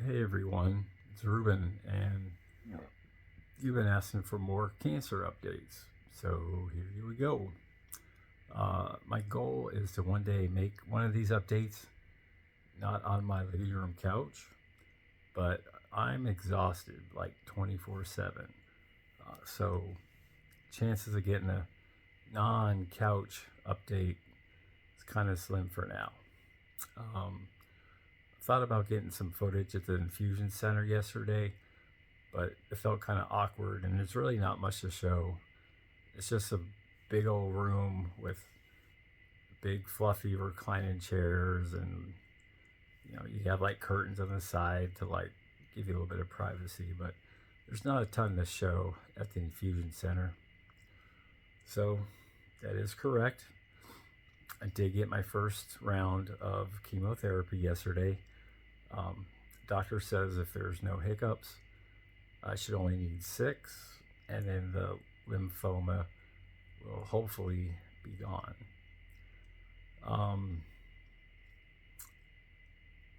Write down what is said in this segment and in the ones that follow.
Hey everyone, it's Ruben, and you've been asking for more cancer updates. So here we go. My goal is to one day make one of these updates not on my living room couch, but I'm exhausted like 24/7. So chances of getting a non couch update is kind of slim for now. Um, Thought about getting some footage at the infusion center yesterday, but it felt kind of awkward, and there's really not much to show. It's just a big old room with big fluffy reclining chairs, and you have like curtains on the side to like give you a little bit of privacy, but there's not a ton to show at the infusion center. So that is correct. I did get my first round of chemotherapy yesterday. Doctor says if there's no hiccups, I should only need 6, and then the lymphoma will hopefully be gone.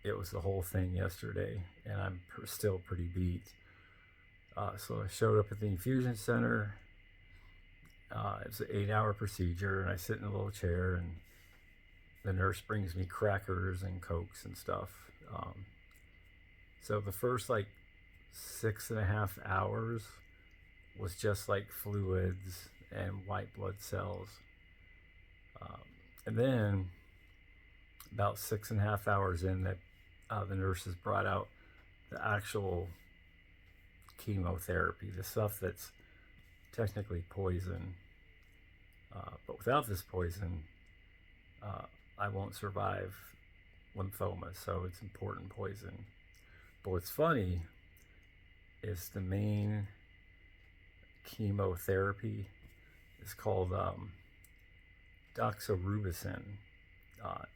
It was the whole thing yesterday, and I'm still pretty beat. So I showed up at the infusion center. It's an 8-hour procedure, and I sit in a little chair, and the nurse brings me crackers and Cokes and stuff. So the first like 6.5 hours was just like fluids and white blood cells. And then about 6.5 hours in, that the nurses brought out the actual chemotherapy, the stuff that's technically poison. But without this poison, I won't survive lymphoma, so it's important poison. But what's funny is the main chemotherapy is called doxorubicin.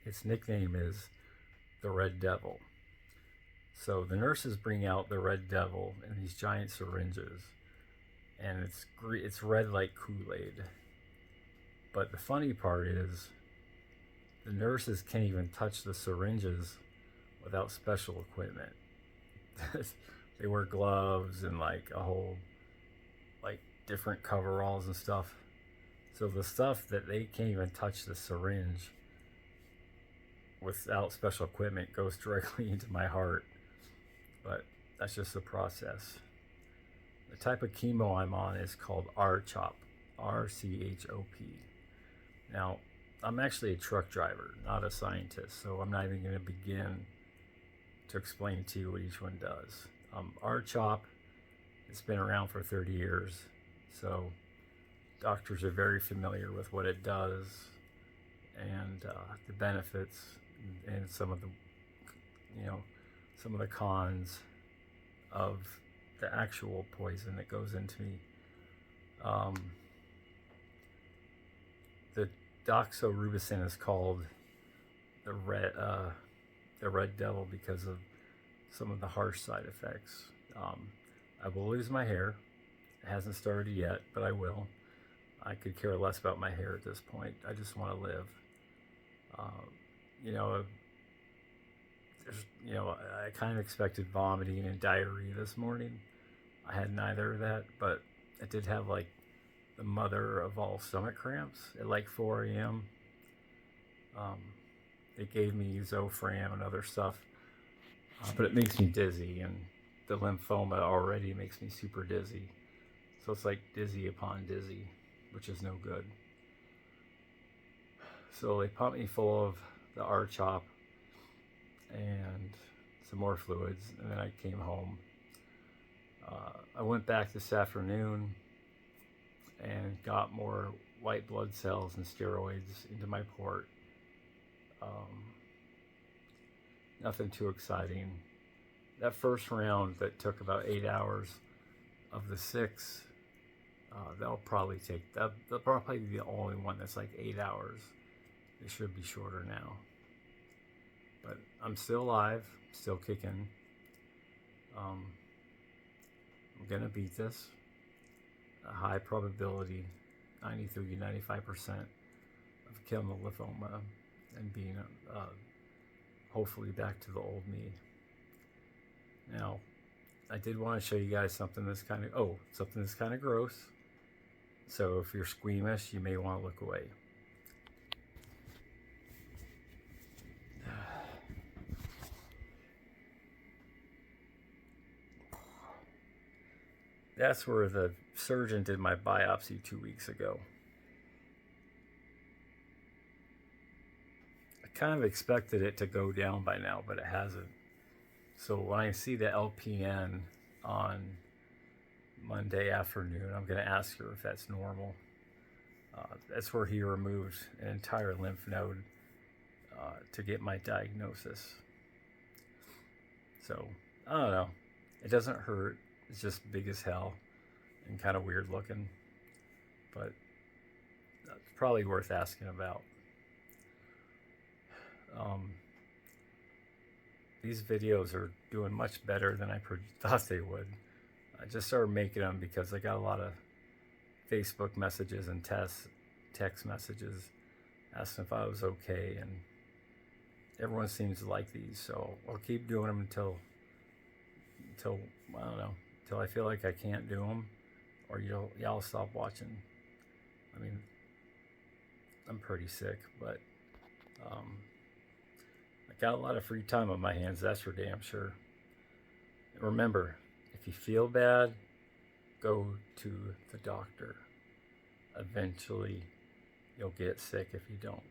Its nickname is the Red Devil. So the nurses bring out the Red Devil in these giant syringes, and it's red like Kool-Aid. But the funny part is the nurses can't even touch the syringes without special equipment. They wear gloves and like a whole like different coveralls and stuff. So the stuff that they can't even touch the syringe without special equipment goes directly into my heart. But that's just the process. The type of chemo I'm on is called RCHOP, RCHOP. Now, I'm actually a truck driver, not a scientist, so I'm not even going to begin to explain to you what each one does. RCHOP, it's been around for 30 years, so doctors are very familiar with what it does and the benefits and some of the cons of the actual poison that goes into me. The doxorubicin is called the red devil because of some of the harsh side effects. I will lose my hair. It hasn't started yet, but I will. I could care less about my hair at this point. I just want to live. I kind of expected vomiting and diarrhea this morning. I had neither of that, but I did have like the mother of all stomach cramps at like 4 a.m. They gave me Zofran and other stuff, but it makes me dizzy, and the lymphoma already makes me super dizzy. So it's like dizzy upon dizzy, which is no good. So they pumped me full of the RCHOP and some more fluids, and then I came home. I went back this afternoon and got more white blood cells and steroids into my port. Nothing too exciting. That first round that took about 8 hours of the 6, they'll probably be the only one that's like 8 hours. It should be shorter now. But I'm still alive, still kicking. I'm gonna beat this. A high probability, 93 to 95% of killing the lymphoma and being hopefully back to the old me. Now, I did want to show you guys something that's kind of gross. So if you're squeamish, you may want to look away. That's where the surgeon did my biopsy 2 weeks ago. I kind of expected it to go down by now, but it hasn't. So when I see the LPN on Monday afternoon, I'm going to ask her if that's normal. That's where he removed an entire lymph node to get my diagnosis. So, I don't know. It doesn't hurt. It's just big as hell and kind of weird looking. But it's probably worth asking about. These videos are doing much better than I thought they would. I just started making them because I got a lot of Facebook messages and text messages asking if I was okay, and everyone seems to like these, so I'll keep doing them until I don't know, until I feel like I can't do them, or y'all stop watching. I mean, I'm pretty sick, but I got a lot of free time on my hands, that's for damn sure. And remember, if you feel bad, go to the doctor. Eventually, you'll get sick if you don't.